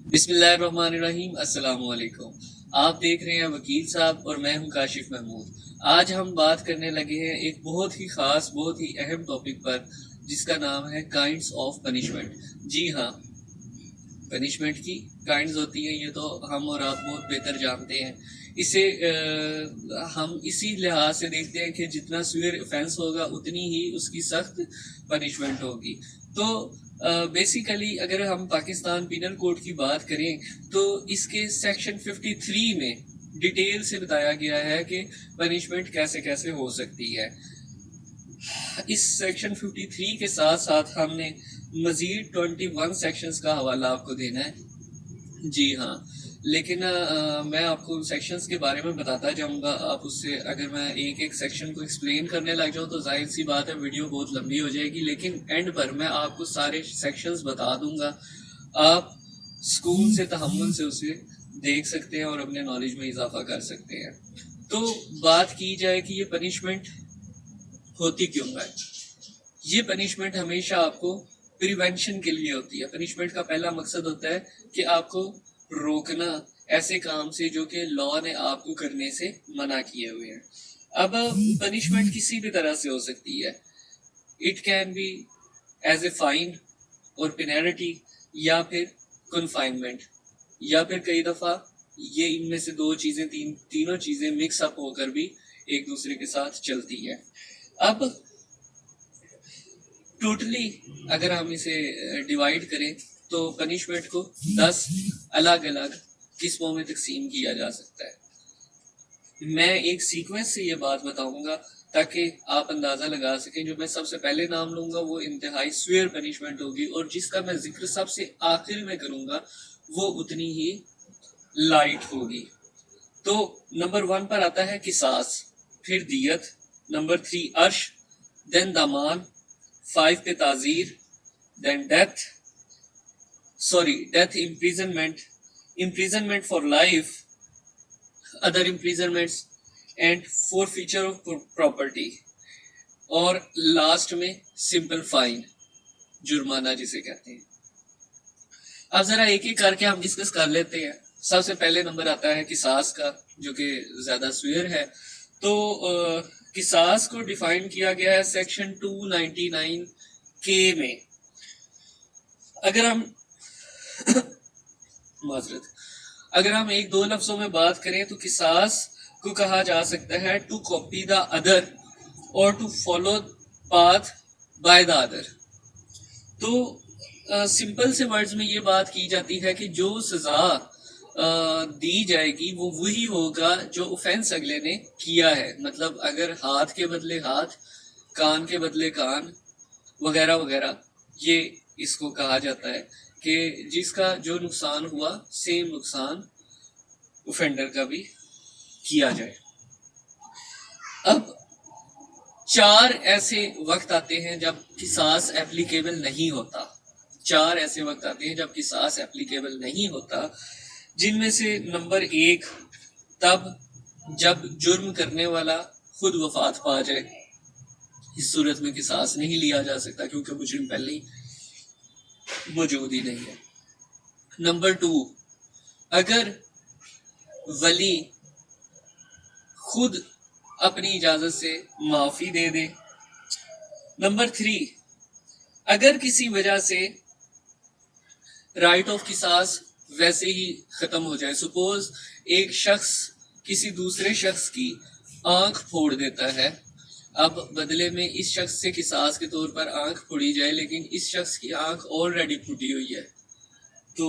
بسم اللہ الرحمن الرحیم، السلام علیکم۔ آپ دیکھ رہے ہیں وکیل صاحب اور میں ہوں کاشف محمود۔ آج ہم بات کرنے لگے ہیں ایک بہت ہی خاص، بہت ہی اہم ٹاپک پر، جس کا نام ہے کائنڈز آف پنشمنٹ۔ جی ہاں، پنشمنٹ کی کائنڈز ہوتی ہیں، یہ تو ہم اور آپ بہت بہتر جانتے ہیں۔ اسے ہم اسی لحاظ سے دیکھتے ہیں کہ جتنا سویئر افینس ہوگا اتنی ہی اس کی سخت پنشمنٹ ہوگی۔ تو بیسیکلی اگر ہم پاکستان پینل کوڈ کی بات کریں تو اس کے سیکشن 53 میں ڈیٹیل سے بتایا گیا ہے کہ پنشمنٹ کیسے کیسے ہو سکتی ہے۔ اس سیکشن 53 کے ساتھ ساتھ ہم نے مزید 21 سیکشنز کا حوالہ آپ کو دینا ہے۔ جی ہاں، لیکن میں آپ کو سیکشنز کے بارے میں بتاتا جاؤں گا۔ آپ اس سے اگر میں ایک ایک سیکشن کو ایکسپلین کرنے لگ جاؤں تو ظاہر سی بات ہے ویڈیو بہت لمبی ہو جائے گی، لیکن اینڈ پر میں آپ کو سارے سیکشنز بتا دوں گا۔ آپ سکون سے، تحمل سے اسے دیکھ سکتے ہیں اور اپنے نالج میں اضافہ کر سکتے ہیں۔ تو بات کی جائے کہ یہ پنشمنٹ ہوتی کیوں ہے۔ یہ پنشمنٹ ہمیشہ آپ کو پریونشن کے لیے ہوتی ہے۔ پنشمنٹ کا پہلا مقصد ہوتا ہے کہ آپ کو روکنا ایسے کام سے جو کہ لا نے آپ کو کرنے سے منع کیے ہوئے ہیں۔ اب پنشمنٹ کسی بھی طرح سے ہو سکتی ہے۔ It can be as a fine or penalty, یا پھر کنفائنمنٹ، یا پھر کئی دفعہ یہ ان میں سے دو چیزیں، تینوں چیزیں مکس اپ ہو کر بھی ایک دوسرے کے ساتھ چلتی ہے۔ اب ٹوٹلی اگر ہم اسے ڈیوائڈ کریں تو پنشمنٹ کو 10 الگ الگ قسموں میں تقسیم کیا جا سکتا ہے۔ میں ایک سیکوینس سے یہ بات بتاؤں گا تاکہ آپ اندازہ لگا سکیں۔ جو میں سب سے پہلے نام لوں گا وہ انتہائی سویئر پنشمنٹ ہوگی، اور جس کا میں ذکر سب سے آخر میں کروں گا وہ اتنی ہی لائٹ ہوگی۔ تو نمبر 1 پر آتا ہے قصاص، پھر دیت، نمبر 3 عرش، دین دامان، 5 پہ تعزیر، دین death imprisonment for life, other imprisonments, and forfeiture of property، اور لاسٹ میں سمپل فائن، جرمانہ جسے کہتے ہیں۔ اب ذرا ایک ایک کر کے ہم ڈسکس کر لیتے ہیں۔ سب سے پہلے نمبر آتا ہے قصاص کا، جو کہ زیادہ سویئر ہے۔ تو قصاص کو ڈیفائن کیا گیا ہے سیکشن 299 کے میں۔ اگر ہم ایک دو لفظوں میں بات کریں تو قصاص کو کہا جا سکتا ہے to copy the other or to follow path by the other. تو سمپل سے ورڈز میں یہ بات کی جاتی ہے کہ جو سزا دی جائے گی وہ وہی ہوگا جو اوفینس اگلے نے کیا ہے۔ مطلب اگر ہاتھ کے بدلے ہاتھ، کان کے بدلے کان، وغیرہ وغیرہ، یہ اس کو کہا جاتا ہے کہ جس کا جو نقصان ہوا سیم نقصان اوفینڈر کا بھی کیا جائے۔ اب 4 ایسے وقت آتے ہیں جب قصاص اپلیکیبل نہیں ہوتا۔ 4 ایسے وقت آتے ہیں جب قصاص اپلیکیبل نہیں ہوتا، جن میں سے نمبر 1 تب جب جرم کرنے والا خود وفات پا جائے، اس صورت میں قصاص نہیں لیا جا سکتا کیونکہ مجرم پہلے ہی موجود ہی نہیں ہے۔ نمبر 2، اگر ولی خود اپنی اجازت سے معافی دے دے۔ نمبر 3، اگر کسی وجہ سے رائٹ آف قصاص ویسے ہی ختم ہو جائے۔ سپوز ایک شخص کسی دوسرے شخص کی آنکھ پھوڑ دیتا ہے، اب بدلے میں اس شخص سے قصاص کے طور پر آنکھ پھوڑی جائے، لیکن اس شخص کی آنکھ آلریڈی پھوٹی ہوئی ہے۔ تو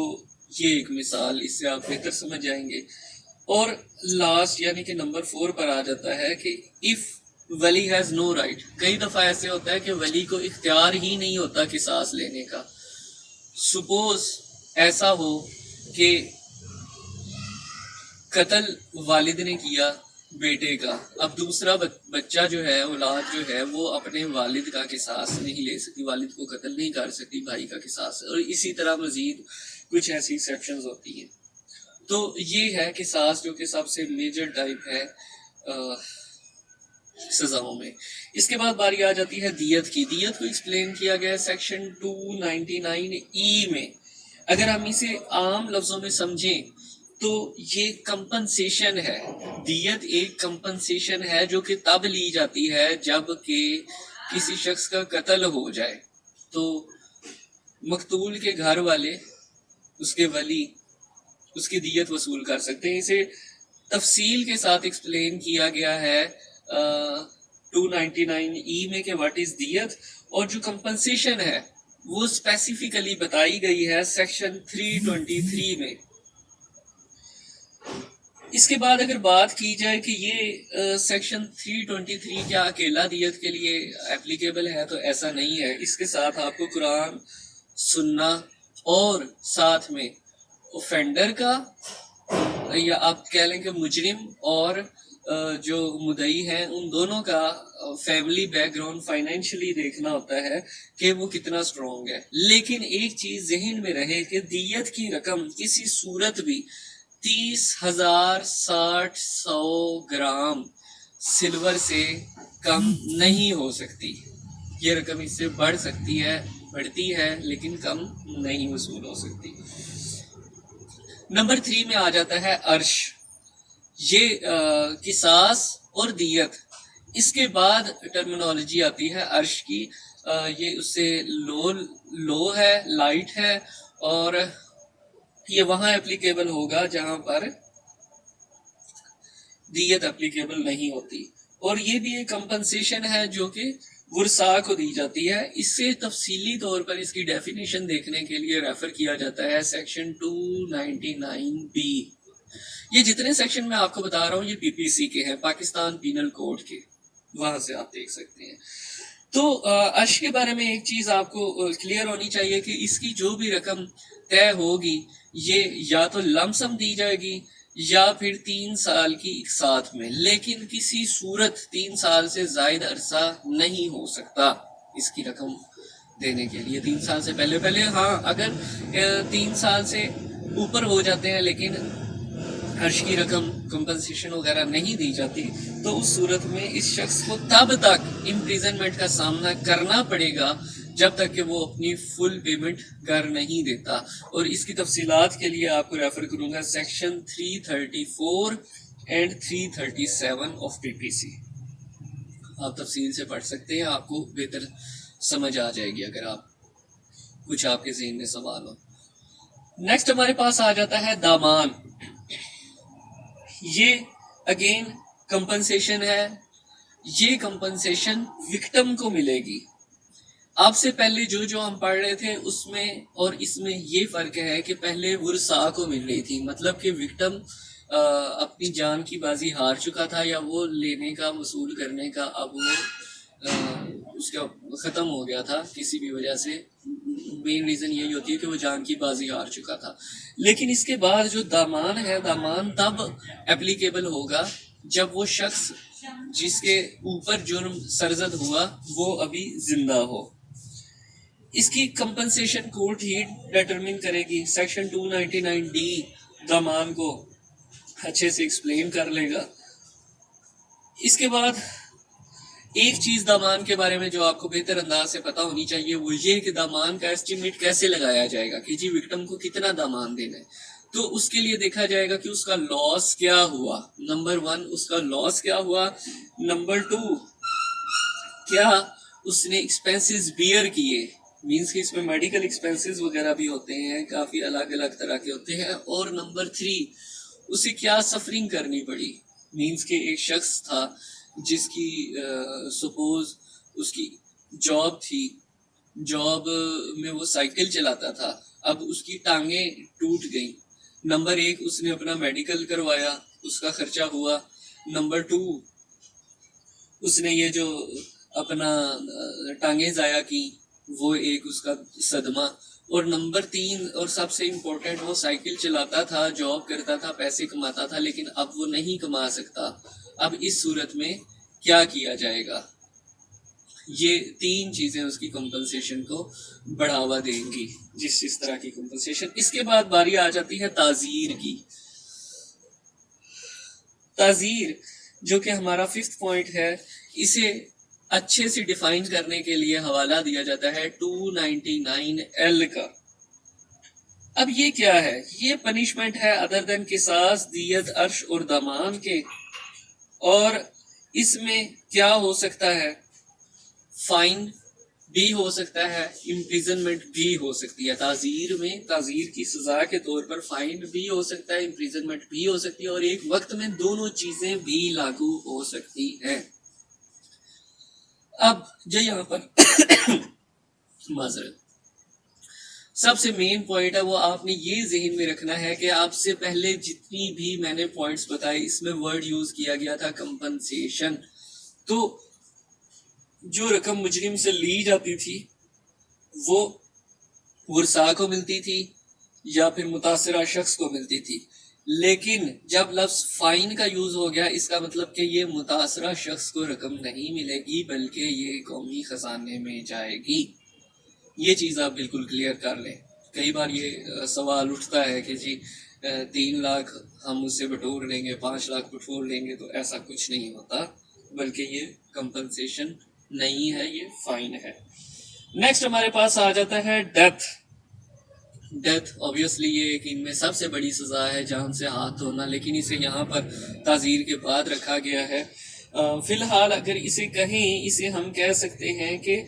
یہ ایک مثال، اس سے آپ بہتر سمجھ جائیں گے۔ اور لاسٹ یعنی کہ نمبر 4 پر آ جاتا ہے کہ if ولی ہیز نو رائٹ۔ کئی دفعہ ایسے ہوتا ہے کہ ولی کو اختیار ہی نہیں ہوتا قصاص لینے کا۔ سپوز ایسا ہو کہ قتل والد نے کیا بیٹے کا، اب دوسرا بچہ جو ہے، اولاد جو ہے، وہ اپنے والد کا قصاص نہیں لے سکتی، والد کو قتل نہیں کر سکتی، بھائی کا قصاص، اور اسی طرح مزید کچھ ایسی ایکسیپشنز ہوتی ہیں۔ تو یہ ہے قصاص، جو کہ سب سے میجر ٹائپ ہے سزاؤں میں۔ اس کے بعد باری آ جاتی ہے دیت کی۔ دیت کو ایکسپلین کیا گیا ہے سیکشن 299 ای میں۔ اگر ہم اسے عام لفظوں میں سمجھیں تو یہ کمپنسیشن ہے. دیت ایک کمپنسیشن ہے جو کہ تب لی جاتی ہے جب کہ کسی شخص کا قتل ہو جائے تو مقتول کے گھر والے، اس کے ولی، اس کی دیت وصول کر سکتے ہیں. اسے تفصیل کے ساتھ ایکسپلین کیا گیا ہے 299E میں کہ واٹ از دیت، اور جو کمپنسیشن ہے وہ اسپیسیفکلی بتائی گئی ہے سیکشن 323 میں. اس کے بعد اگر بات کی جائے کہ یہ سیکشن 323 کیا اکیلا دیت کے لیے اپلیکیبل ہے، تو ایسا نہیں ہے. اس کے ساتھ آپ کو قرآن، سننا اور ساتھ میں اوفینڈر کا، یا آپ کہہ لیں کہ مجرم اور جو مدعی ہیں ان دونوں کا فیملی بیک گراؤنڈ فائنینشلی دیکھنا ہوتا ہے کہ وہ کتنا سٹرونگ ہے. لیکن ایک چیز ذہن میں رہے کہ دیت کی رقم کسی صورت بھی 30,000 60-100 گرام سلور سے کم نہیں ہو سکتی. یہ رقم اس سے بڑھ سکتی ہے، بڑھتی ہے، لیکن کم نہیں وصول ہو سکتی. نمبر 3 میں آ جاتا ہے عرش. یہ قصاص اور دیت. اس کے بعد ٹرمینالوجی آتی ہے عرش کی. یہ اس سے لو ہے، لائٹ ہے، اور یہ وہاں اپلیکیبل ہوگا جہاں پر دیت اپلیکیبل نہیں ہوتی. اور یہ بھی ایک کمپنسیشن ہے جو کہ ورثاء کو دی جاتی ہے. اس سے تفصیلی طور پر اس کی ڈیفینیشن دیکھنے کے لیے ریفر کیا جاتا ہے سیکشن 299B. یہ جتنے سیکشن میں آپ کو بتا رہا ہوں یہ PPC کے ہیں، پاکستان پینل کوڈ کے، وہاں سے آپ دیکھ سکتے ہیں. تو عرش کے بارے میں ایک چیز آپ کو کلیئر ہونی چاہیے کہ اس کی جو بھی رقم طے ہوگی یہ یا تو لم سم دی جائے گی یا پھر 3 سال کی ایک ساتھ میں، لیکن کسی صورت 3 سال سے زائد عرصہ نہیں ہو سکتا اس کی رقم دینے کے لیے. 3 سال سے پہلے ہاں اگر 3 سال سے اوپر ہو جاتے ہیں لیکن عرش کی رقم کمپنسیشن وغیرہ نہیں دی جاتی تو اس صورت میں اس شخص کو تب تک امپریزنمنٹ کا سامنا کرنا پڑے گا جب تک کہ وہ اپنی فل پیمنٹ کر نہیں دیتا. اور اس کی تفصیلات کے لیے آپ کو ریفر کروں گا سیکشن 334 اینڈ 337 آف PPC. آپ تفصیل سے پڑھ سکتے ہیں، آپ کو بہتر سمجھ آ جائے گی اگر آپ کچھ آپ کے ذہن میں سوال ہو. نیکسٹ ہمارے پاس آ جاتا ہے دامان. یہ اگین کمپنسیشن ہے. یہ کمپنسیشن وکٹم کو ملے گی. آپ سے پہلے جو ہم پڑھ رہے تھے اس میں اور اس میں یہ فرق ہے کہ پہلے ورثاء کو مل رہی تھی، مطلب کہ وکٹم اپنی جان کی بازی ہار چکا تھا یا وہ لینے کا وصول کرنے کا اب وہ اس کا ختم ہو گیا تھا کسی بھی وجہ سے. مین ریزن یہی ہوتی ہے کہ وہ جان کی بازی ہار چکا تھا. لیکن اس کے بعد جو دامان ہے، دامان تب اپلیکیبل ہوگا جب وہ شخص جس کے اوپر جرم سرزد ہوا وہ ابھی زندہ ہو. اس کی کمپنسیشن کورٹ ہی ڈیٹرمن کرے گی. سیکشن 299D دامان کو اچھے سے ایکسپلین کر لے گا. اس کے بعد ایک چیز دامان کے بارے میں جو آپ کو بہتر انداز سے پتا ہونی چاہیے وہ یہ کہ دامان کا اسٹیمیٹ کیسے لگایا جائے گا کہ جی وکٹم کو کتنا دامان دینا ہے. تو اس کے لیے دیکھا جائے گا کہ اس کا لاس کیا ہوا. نمبر 1 اس کا لاس کیا ہوا. نمبر 2 کیا اس نے ایکسپینسز بیئر کیے، مینس کہ اس میں میڈیکل ایکسپینسز وغیرہ بھی ہوتے ہیں، کافی الگ الگ طرح کے ہوتے ہیں. اور نمبر 3 اسے کیا سفرنگ کرنی پڑی، مینس کہ ایک شخص تھا جس کی سپوز اس کی جاب تھی، جاب میں وہ سائیکل چلاتا تھا، اب اس کی ٹانگیں ٹوٹ گئیں. نمبر 1 اس نے اپنا میڈیکل کروایا، اس کا خرچہ ہوا. نمبر 2 اس نے یہ جو اپنا ٹانگیں ضائع کی وہ ایک اس کا صدمہ. اور نمبر 3 اور سب سے امپورٹنٹ، وہ سائیکل چلاتا تھا، جاب کرتا تھا، پیسے کماتا تھا، لیکن اب وہ نہیں کما سکتا. اب اس صورت میں کیا کیا جائے گا؟ یہ 3 چیزیں اس کی کمپنسیشن کو بڑھاوا دیں گی، جس طرح کی کمپنسیشن. اس کے بعد باری آ جاتی ہے تعزیر کی. تعزیر جو کہ ہمارا 5th پوائنٹ ہے، اسے اچھے سے ڈیفائن کرنے کے لیے حوالہ دیا جاتا ہے 299L کا. اب یہ کیا ہے؟ یہ پنشمنٹ ہے ادر دین قصاص، دیت، عرش اور دمان کے، اور اس میں کیا ہو سکتا ہے؟ فائن بھی ہو سکتا ہے، امپریزنمنٹ بھی ہو سکتی ہے. تعزیر میں تعزیر کی سزا کے طور پر فائن بھی ہو سکتا ہے، امپریزنمنٹ بھی ہو سکتی ہے، اور ایک وقت میں دونوں چیزیں بھی لاگو ہو سکتی ہیں. اب جو یہاں پر معذرت سب سے مین پوائنٹ ہے، وہ آپ نے یہ ذہن میں رکھنا ہے کہ آپ سے پہلے جتنی بھی میں نے پوائنٹس بتائے اس میں ورڈ یوز کیا گیا تھا کمپنسیشن. تو جو رقم مجرم سے لی جاتی تھی وہ ورثاء کو ملتی تھی یا پھر متاثرہ شخص کو ملتی تھی، لیکن جب لفظ فائن کا یوز ہو گیا اس کا مطلب کہ یہ متاثرہ شخص کو رقم نہیں ملے گی بلکہ یہ قومی خزانے میں جائے گی. یہ چیز آپ بالکل کلیئر کر لیں. کئی بار یہ سوال اٹھتا ہے کہ جی 3 لاکھ ہم اس سے بٹور لیں گے، 5 لاکھ بٹور لیں گے، تو ایسا کچھ نہیں ہوتا، بلکہ یہ کمپنسیشن نہیں ہے، یہ فائن ہے. نیکسٹ ہمارے پاس آ جاتا ہے ڈیتھ. ڈیتھ اوبیسلی یہ ایک ان میں سب سے بڑی سزا ہے، جان سے ہاتھ دھونا، لیکن اسے یہاں پر تعزیر کے بعد رکھا گیا ہے. فی الحال اگر اسے کہیں، اسے ہم کہہ سکتے ہیں کہ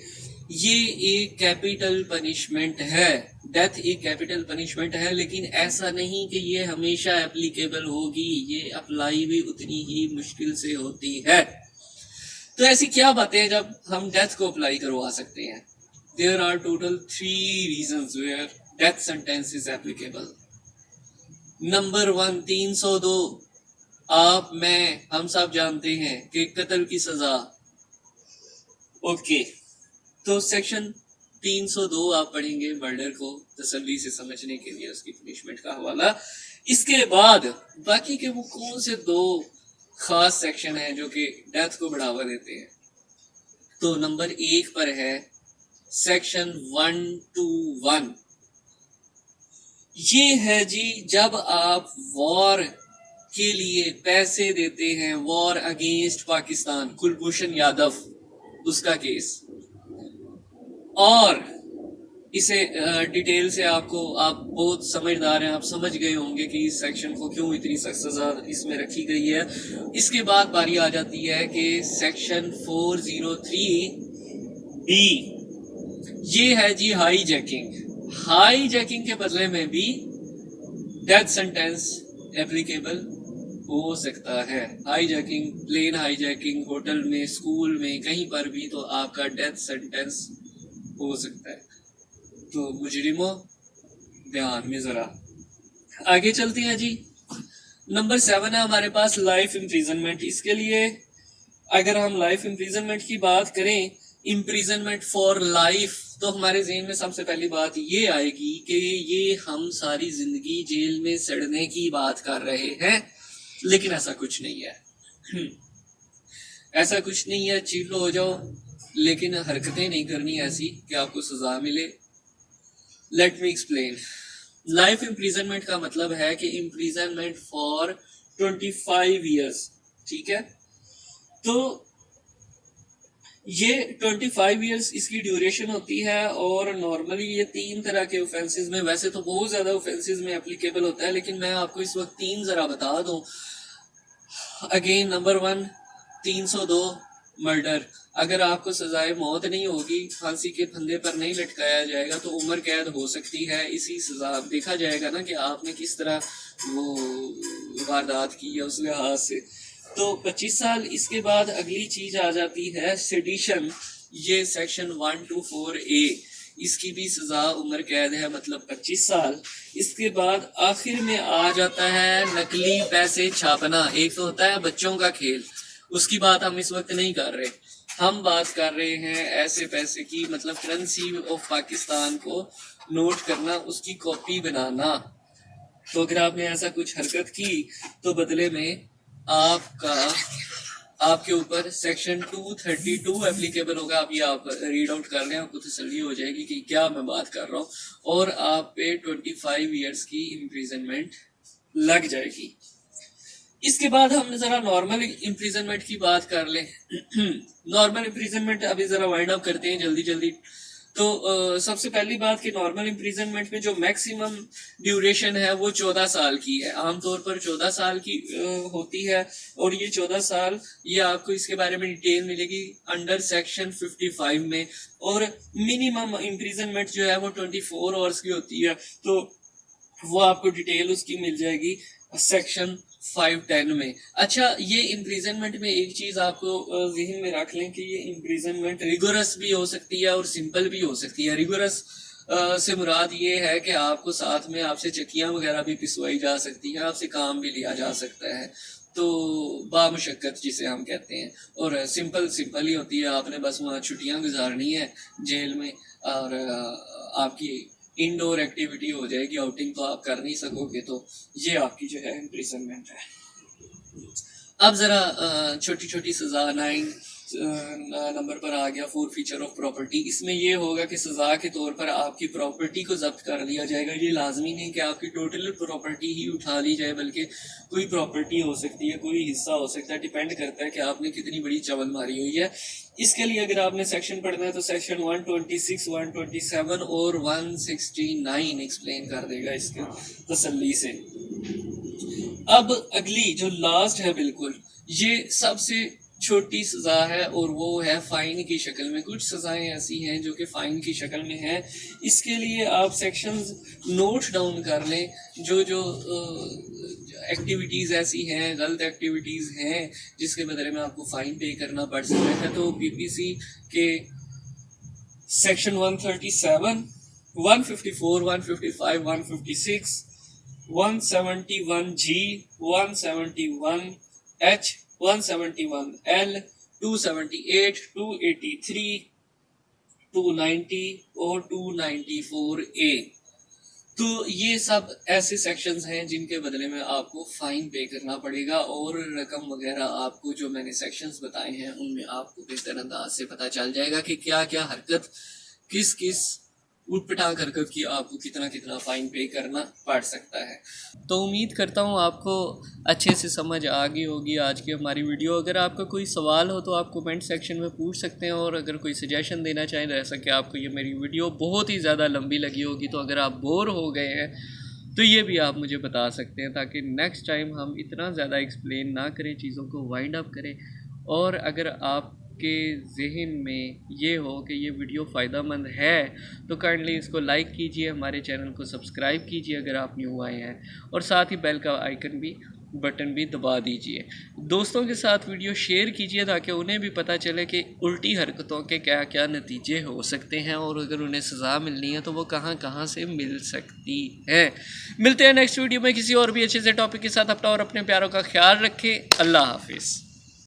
یہ ایک کیپیٹل پنشمنٹ ہے. ڈیتھ ایک کیپیٹل پنشمنٹ ہے، لیکن ایسا نہیں کہ یہ ہمیشہ اپلیکیبل ہوگی، یہ اپلائی بھی اتنی ہی مشکل سے ہوتی ہے. تو ایسی کیا باتیں ہیں جب ہم ڈیتھ کو اپلائی کروا سکتے ہیں؟ There are total 3 reasons where death sentence is applicable. Number 1 302. آپ، میں، ہم سب جانتے ہیں کہ قتل کی سزا. اوکے، تو سیکشن 302 آپ پڑھیں گے مرڈر کو تسلی سے سمجھنے کے لیے، اس کی پنشمنٹ کا حوالہ. اس کے بعد باقی کے وہ کون سے 2 خاص سیکشن ہیں جو کہ ڈیتھ کو بڑھاوا دیتے ہیں؟ تو نمبر 1 پر ہے سیکشن 121. یہ ہے جی جب آپ وار کے لیے پیسے دیتے ہیں، وار اگینسٹ پاکستان، کلبھوشن یادو اس کا کیس. اور اسے ڈیٹیل سے آپ بہت سمجھدار ہیں، آپ سمجھ گئے ہوں گے کہ اس سیکشن کو کیوں اتنی سخت سزا اس میں رکھی گئی ہے. اس کے بعد باری آ جاتی ہے کہ سیکشن 403 بی، یہ ہے جی ہائی جیکنگ. ہائی جیکنگ کے بدلے میں بھی ڈیتھ سینٹینس اپلیکیبل ہو سکتا ہے. Hijacking, plane hijacking, hotel میں، اسکول میں، کہیں پر بھی تو آپ کا ڈیتھ سینٹینس ہو سکتا ہے. تو مجرموں دھیان میں ذرا آگے چلتے ہیں جی. نمبر 7 ہے ہمارے پاس لائف امپریزنمنٹ. اس کے لیے اگر ہم لائف امپریزنمنٹ کی بات کریں، امپریزنمنٹ فار لائف، تو ہمارے ذہن میں سب سے پہلی بات یہ آئے گی کہ یہ ہم ساری زندگی جیل میں سڑنے کی بات کر رہے ہیں، لیکن ایسا کچھ نہیں ہے. ایسا کچھ نہیں ہے، چیلو ہو جاؤ لیکن حرکتیں نہیں کرنی ایسی کہ آپ کو سزا ملے. Let me explain. Life imprisonment کا مطلب ہے کہ امپریزنمنٹ فار 25 ایئرس. ٹھیک ہے، تو یہ 25 ایئرس اس کی ڈیوریشن ہوتی ہے، اور نارملی یہ 3 طرح کے اوفینسز میں، ویسے تو بہت زیادہ اوفینسز میں اپلیکیبل ہوتا ہے، لیکن میں آپ کو اس وقت 3 ذرا بتا دوں. Again number 1 302 murder. اگر آپ کو سزائے موت نہیں ہوگی، پھانسی کے پھندے پر نہیں لٹکایا جائے گا، تو عمر قید ہو سکتی ہے. اسی سزا دیکھا جائے گا نا کہ آپ نے کس طرح وہ واردات کی ہے اس لحاظ سے. تو 25 سال. اس کے بعد اگلی چیز آ جاتی ہے سیڈیشن. یہ سیکشن 124A، اس کی بھی سزا عمر قید ہے، مطلب 25 سال. اس کے بعد آخر میں آ جاتا ہے نقلی پیسے چھاپنا. ایک تو ہوتا ہے بچوں کا کھیل، اس کی بات ہم اس وقت نہیں کر رہے. ہم بات کر رہے ہیں ایسے پیسے کی، مطلب کرنسی آف پاکستان کو نوٹ کرنا، اس کی کاپی بنانا. تو اگر آپ نے ایسا کچھ حرکت کی تو بدلے میں آپ کے اوپر سیکشن 232 اپلیکیبل ہوگا. اب یہ آپ ریڈ آؤٹ کر لیں، آپ کو تسلی ہو جائے گی کہ کیا میں بات کر رہا ہوں، اور آپ پہ 25 ایئرس کی امپریزنمنٹ لگ جائے گی. اس کے بعد ہم ذرا نارمل امپریزنمنٹ کی بات کر لیں. نارمل امپریزنمنٹ ابھی ذرا وائنڈ اپ کرتے ہیں جلدی جلدی. تو سب سے پہلی بات کہ نارمل امپریزنمنٹ میں جو میکسیمم ڈیوریشن ہے وہ 14 سال کی ہے، عام طور پر 14 سال کی ہوتی ہے، اور یہ 14 سال یہ آپ کو اس کے بارے میں ڈیٹیل ملے گی انڈر سیکشن 55 میں، اور منیمم امپریزنمنٹ جو ہے وہ 24 آورس کی ہوتی ہے، تو وہ آپ کو ڈیٹیل اس کی مل جائے گی سیکشن 510 میں۔ اچھا، یہ امپریزنمنٹ میں ایک چیز آپ کو ذہن میں رکھ لیں کہ یہ امپریزنمنٹ ریگورس بھی ہو سکتی ہے اور سمپل بھی ہو سکتی ہے۔ ریگورس سے مراد یہ ہے کہ آپ کو ساتھ میں آپ سے چکیاں وغیرہ بھی پسوائی جا سکتی ہیں، آپ سے کام بھی لیا جا سکتا ہے، تو بامشقت جسے ہم کہتے ہیں، اور سمپل ہی ہوتی ہے، آپ نے بس وہاں چھٹیاں گزارنی ہے جیل میں، اور آپ کی انڈور ایکٹیویٹی ہو جائے گی، آؤٹنگ تو آپ کر نہیں سکو گے، تو یہ آپ کی جو ہے امپریزنمنٹ ہے۔ اب ذرا چھوٹی چھوٹی سزا 9 نمبر پر آ گیا فور فیچر آف پراپرٹی۔ اس میں یہ ہوگا کہ سزا کے طور پر آپ کی پراپرٹی کو ضبط کر لیا جائے گا۔ یہ لازمی نہیں کہ آپ کی ٹوٹل پراپرٹی ہی اٹھا لی جائے، بلکہ کوئی پراپرٹی ہو سکتی ہے، کوئی حصہ ہو سکتا ہے، ڈیپینڈ کرتا ہے کہ آپ نے کتنی بڑی چون ماری ہوئی ہے۔ اس کے لیے اگر آپ نے سیکشن پڑھنا ہے تو سیکشن 126 127 اور 169 ایکسپلین کر دے گا اس کے تسلی سے۔ اب اگلی جو لاسٹ ہے بالکل، یہ سب سے چھوٹی سزا ہے، اور وہ ہے فائن کی شکل میں۔ کچھ سزائیں ایسی ہیں جو کہ فائن کی شکل میں ہیں۔ اس کے لیے آپ سیکشنز نوٹ ڈاؤن کر لیں، جو ایکٹیویٹیز ایسی ہیں، غلط ایکٹیویٹیز ہیں جس کے بدلے میں آپ کو فائن پے کرنا پڑ سکتا ہے، تو پی پی سی کے سیکشن 137 154 155 156 171 جی 171 ایچ 171 ایل 278 283 290 اور 294 اے، تو یہ سب ایسے سیکشنز ہیں جن کے بدلے میں آپ کو فائن پے کرنا پڑے گا، اور رقم وغیرہ آپ کو جو میں نے سیکشنز بتائے ہیں ان میں آپ کو بہتر انداز سے پتہ چل جائے گا کہ کیا کیا حرکت، کس اٹھ پٹانگ حرکت کی آپ کو کتنا فائن پے کرنا پڑ سکتا ہے۔ تو امید کرتا ہوں آپ کو اچھے سے سمجھ آ گئی ہوگی آج کی ہماری ویڈیو۔ اگر آپ کا کوئی سوال ہو تو آپ کومنٹ سیکشن میں پوچھ سکتے ہیں، اور اگر کوئی سجیشن دینا چاہیں، جیسا کہ آپ کو یہ میری ویڈیو بہت ہی زیادہ لمبی لگی ہوگی، تو اگر آپ بور ہو گئے ہیں تو یہ بھی آپ مجھے بتا سکتے ہیں، تاکہ نیکسٹ ٹائم ہم اتنا زیادہ ایکسپلین نہ کریں، چیزوں کو وائنڈ اپ کریں۔ اور اگر آپ کے ذہن میں یہ ہو کہ یہ ویڈیو فائدہ مند ہے تو کائنڈلی اس کو لائک کیجئے، ہمارے چینل کو سبسکرائب کیجئے اگر آپ نیو آئے ہیں، اور ساتھ ہی بیل کا بٹن بھی دبا دیجئے۔ دوستوں کے ساتھ ویڈیو شیئر کیجئے تاکہ انہیں بھی پتہ چلے کہ الٹی حرکتوں کے کیا کیا نتیجے ہو سکتے ہیں، اور اگر انہیں سزا ملنی ہے تو وہ کہاں سے مل سکتی ہے۔ ملتے ہیں نیکسٹ ویڈیو میں کسی اور بھی اچھے سے ٹاپک کے ساتھ۔ اپنا اور اپنے پیاروں کا خیال رکھیں۔ اللہ حافظ۔